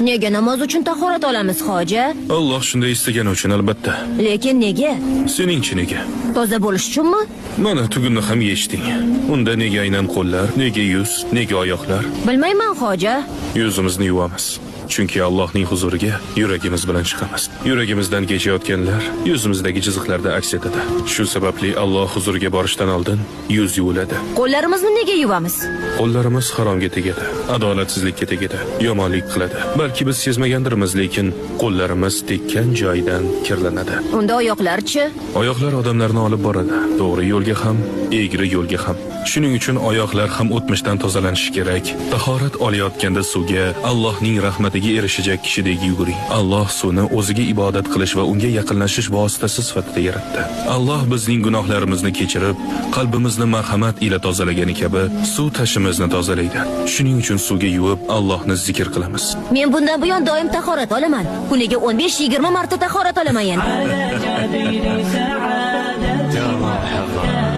Nega namoz uchun tahorat olamiz, hoji? Alloh shunday istagani uchun albatta. Lekin nega? Seningchi nega? Toza bo'lish uchunmi? Mana tugunni ham yechding. Unda nega aynan qo'llar, nega yuz, nega oyoqlar? Bilmayman, hoji. Yuzimizni yuvamiz. Chunki Allohning huzuriga yuragimiz bilan chiqamiz. Yuragimizdan kechayotganlar yuzimizdagi chiziqlarda aks etadi. Shu sababli Alloh huzuriga borishdan oldin yuz yuviladi. Qo'llarimizni nega yuvamiz? Qo'llarimiz haromga tegadi, adolatsizlikka tegadi, yomonlik qiladi. Balki biz sezmagandirmiz, lekin qo'llarimiz tekkan joydan kirlanadi. Unda oyoqlar-chi? Oyoqlar odamlarni olib boradi, to'g'ri yo'lga ham, egri yo'lga ham. Shuning uchun oyoqlar ham o'tmishdan tozalanishi kerak. Tahorat olayotganda suvga Allohning rahmatiga erishajak kishidek yuguring. Alloh suvni o'ziga ibodat qilish va unga yaqinlashish vositasi sifatida yaratdi. Alloh bizning gunohlarimizni kechirib, qalbimizni marhamat ila tozalagani kabi suv tashimizni tozalaydi. Shuning uchun suvga yuvib Allohni zikr qilamiz. Men bundan buyon doim tahorat olaman. Kuniga 15-20 marta tahorat olaman yana.